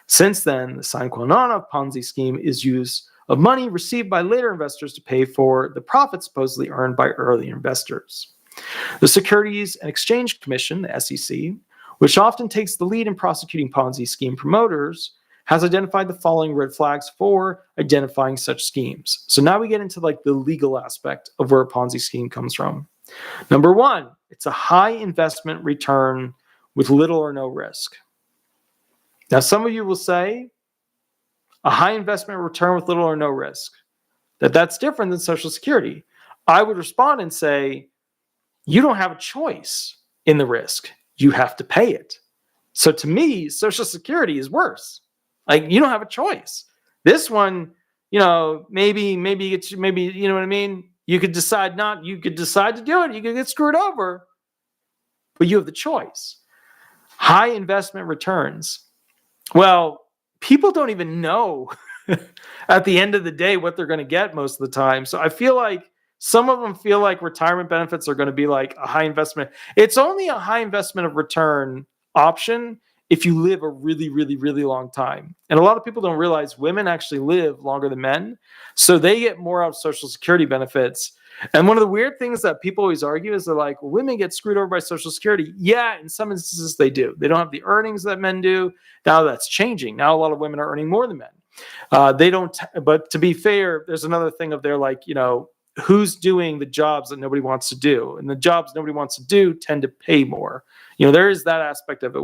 Since then, the sine qua non of Ponzi scheme is use of money received by later investors to pay for the profit supposedly earned by early investors. The Securities and Exchange Commission, the SEC, which often takes the lead in prosecuting Ponzi scheme promoters, has identified the following red flags for identifying such schemes. So now we get into the legal aspect of where a Ponzi scheme comes from. Number one, it's a high investment return with little or no risk. Now, some of you will say a high investment return with little or no risk, that's different than Social Security. I would respond and say, you don't have a choice in the risk. You have to pay it. So to me, Social Security is worse. You don't have a choice. This one, maybe you know what I mean? You could decide you could decide to do it. You could get screwed over, but you have the choice. High investment returns. Well, people don't even know at the end of the day what they're going to get most of the time. So I feel like some of them feel like retirement benefits are going to be like a high investment. It's only a high investment of return option if you live a really, really, really long time. And a lot of people don't realize women actually live longer than men. So they get more out of Social Security benefits. And one of the weird things that people always argue is they're like, well, women get screwed over by Social Security. Yeah, in some instances they do. They don't have the earnings that men do. Now that's changing. Now a lot of women are earning more than men. They don't, but to be fair, there's another thing of they're like, who's doing the jobs that nobody wants to do? And the jobs nobody wants to do tend to pay more. There is that aspect of it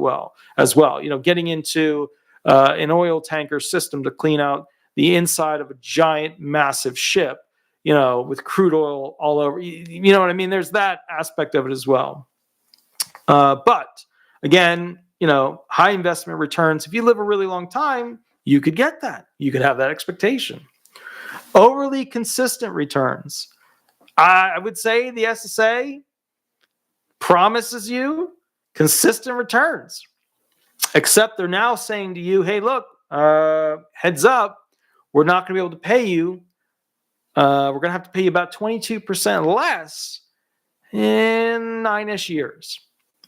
as well. Getting into an oil tanker system to clean out the inside of a giant, massive ship, with crude oil all over. You know what I mean? There's that aspect of it as well. But again, high investment returns. If you live a really long time, you could get that. You could have that expectation. Overly consistent returns. I would say the SSA promises you consistent returns, except they're now saying to you, hey, look, heads up, we're not going to be able to pay you. We're going to have to pay you about 22% less in 9-ish years,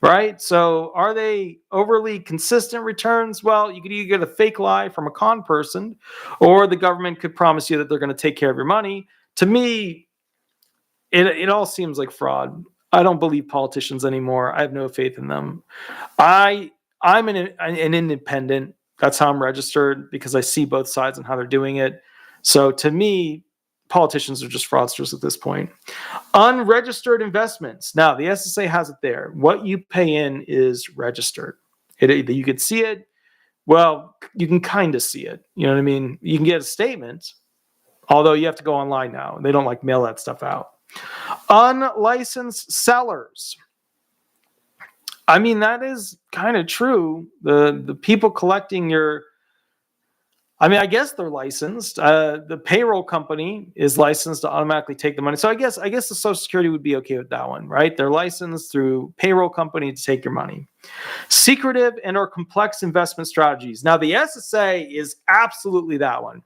right? So are they overly consistent returns? Well, you could either get a fake lie from a con person, or the government could promise you that they're going to take care of your money. To me, it all seems like fraud. I don't believe politicians anymore. I have no faith in them. I'm an independent. That's how I'm registered, because I see both sides and how they're doing it. So to me, politicians are just fraudsters at this point. Unregistered investments. Now, the SSA has it there. What you pay in is registered. You could see it. Well, you can kind of see it. You know what I mean? You can get a statement, although you have to go online now. They don't mail that stuff out. Unlicensed sellers. I mean, that is kind of true. The people collecting I guess they're licensed. The payroll company is licensed to automatically take the money. So I guess the Social Security would be okay with that one, right? They're licensed through payroll company to take your money. Secretive and or complex investment strategies. Now, the SSA is absolutely that one.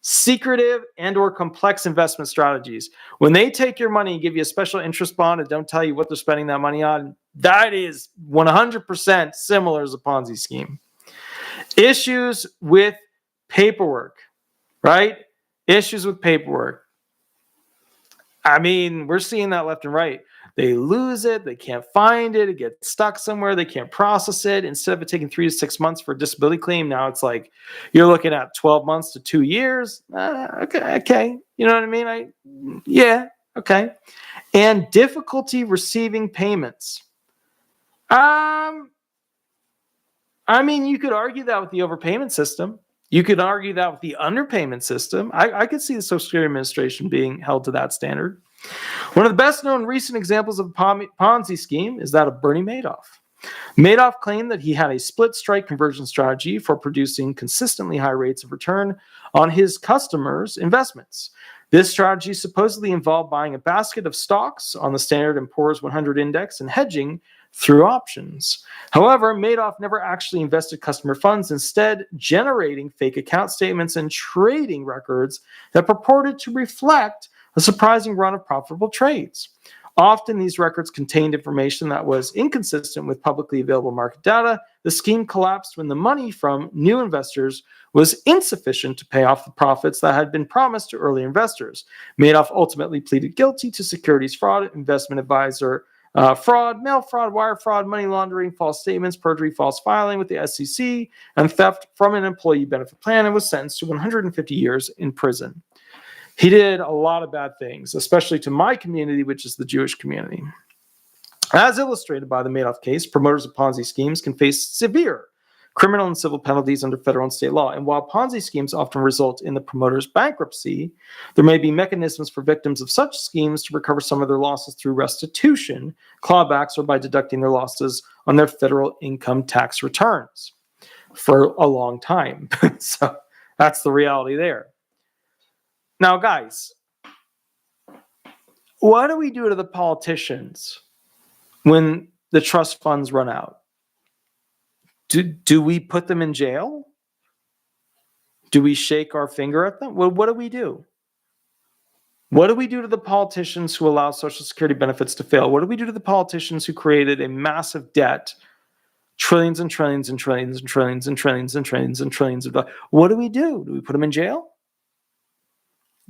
Secretive and or complex investment strategies. When they take your money and give you a special interest bond and don't tell you what they're spending that money on, that is 100% similar as a Ponzi scheme. Issues with paperwork, right? Issues with paperwork. I mean, we're seeing that left and right. They lose it. They can't find it. It gets stuck somewhere. They can't process it. Instead of it taking 3 to 6 months for a disability claim, now it's like you're looking at 12 months to 2 years. Okay. You know what I mean? Yeah, okay. And difficulty receiving payments. I mean, you could argue that with the overpayment system. You could argue that with the underpayment system. I could see the Social Security Administration being held to that standard. One of the best known recent examples of a Ponzi scheme is that of Bernie Madoff. Madoff claimed that he had a split strike conversion strategy for producing consistently high rates of return on his customers' investments. This strategy supposedly involved buying a basket of stocks on the Standard & Poor's 100 index and hedging through options. However, Madoff never actually invested customer funds, instead generating fake account statements and trading records that purported to reflect a surprising run of profitable trades. Often these records contained information that was inconsistent with publicly available market data. The scheme collapsed when the money from new investors was insufficient to pay off the profits that had been promised to early investors. Madoff ultimately pleaded guilty to securities fraud, investment advisor fraud, mail fraud, wire fraud, money laundering, false statements, perjury, false filing with the SEC, and theft from an employee benefit plan, and was sentenced to 150 years in prison. He did a lot of bad things, especially to my community, which is the Jewish community. As illustrated by the Madoff case, promoters of Ponzi schemes can face severe criminal and civil penalties under federal and state law. And while Ponzi schemes often result in the promoter's bankruptcy, there may be mechanisms for victims of such schemes to recover some of their losses through restitution, clawbacks, or by deducting their losses on their federal income tax returns for a long time. So that's the reality there. Now, guys, what do we do to the politicians when the trust funds run out? Do we put them in jail? Do we shake our finger at them? Well, what do we do? What do we do to the politicians who allow Social Security benefits to fail? What do we do to the politicians who created a massive debt, trillions and trillions and trillions and trillions and trillions and trillions and trillions of dollars? What do we do? Do we put them in jail?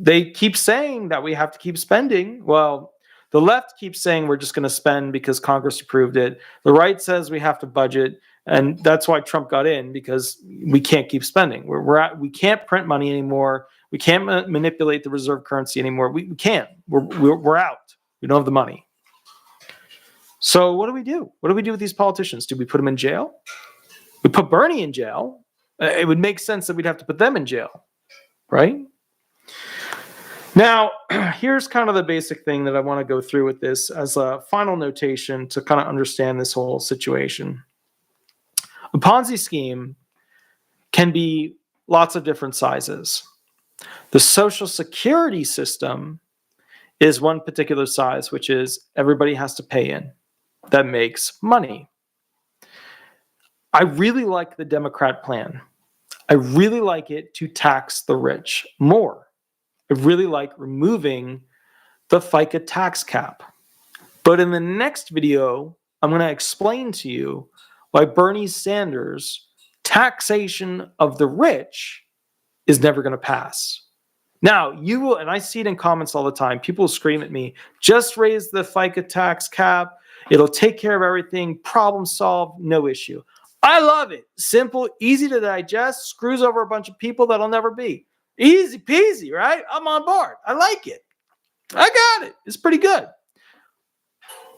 they keep saying that we have to keep spending. Well, the left keeps saying we're just going to spend because Congress approved it. The right says we have to budget, and that's why Trump got in, because we can't keep spending. We can't print money anymore. We can't manipulate the reserve currency anymore. We can't. We're out. We don't have the money. So what do we do? What do we do with these politicians? Do we put them in jail? We put Bernie in jail. It would make sense that we'd have to put them in jail, right? Now, here's kind of the basic thing that I want to go through with this as a final notation to kind of understand this whole situation. A Ponzi scheme can be lots of different sizes. The Social Security system is one particular size, which is everybody has to pay in. That makes money. I really like the Democrat plan. I really like it to tax the rich more. I really like removing the FICA tax cap. But in the next video, I'm going to explain to you why Bernie Sanders' taxation of the rich is never going to pass. Now, you will, and I see it in comments all the time, people scream at me, just raise the FICA tax cap, it'll take care of everything, problem solved, no issue. I love it. Simple, easy to digest, screws over a bunch of people that'll never be. Easy peasy, right? I'm on board. I like it. I got it. It's pretty good.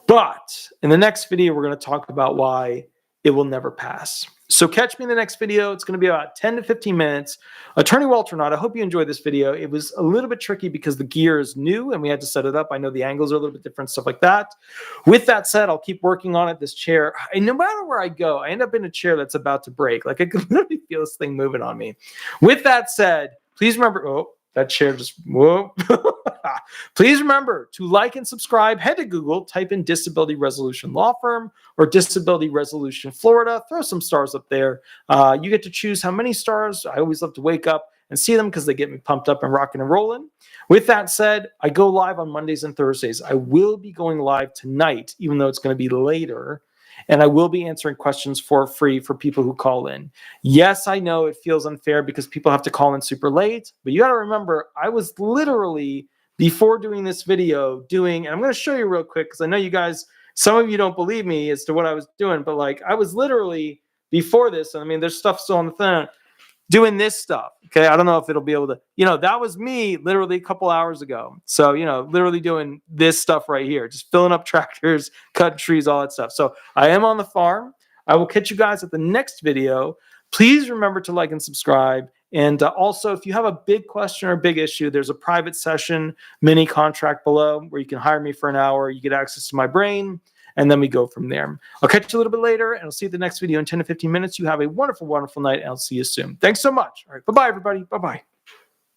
But in the next video, we're going to talk about why it will never pass. So catch me in the next video. It's going to be about 10 to 15 minutes. Attorney Walter Hnot, I hope you enjoyed this video. It was a little bit tricky because the gear is new and we had to set it up. I know the angles are a little bit different, stuff like that. With that said, I'll keep working on it. This chair, and no matter where I go, I end up in a chair that's about to break. Like I can literally feel this thing moving on me. With that said, please remember, oh, that chair just, whoa. Please remember to like and subscribe. Head to Google, type in Disability Resolution Law Firm or Disability Resolution Florida. Throw some stars up there. You get to choose how many stars. I always love to wake up and see them because they get me pumped up and rocking and rolling. With that said, I go live on Mondays and Thursdays. I will be going live tonight, even though it's going to be later. And I will be answering questions for free for people who call in. Yes, I know it feels unfair because people have to call in super late, but you got to remember, I was literally, before doing this video, and I'm going to show you real quick because I know you guys, some of you don't believe me as to what I was doing, but like I was literally, before this, I mean, there's stuff still on the thing, doing this stuff. Okay, I don't know if it'll be able to, that was me literally a couple hours ago. So, literally doing this stuff right here, just filling up tractors, cutting trees, all that stuff. So I am on the farm. I will catch you guys at the next video. Please remember to like and subscribe. And also, if you have a big question or a big issue, there's a private session mini contract below where you can hire me for an hour. You get access to my brain. And then we go from there. I'll catch you a little bit later, and I'll see you at the next video in 10 to 15 minutes. You have a wonderful, wonderful night, and I'll see you soon. Thanks so much. All right, bye-bye, everybody. Bye-bye.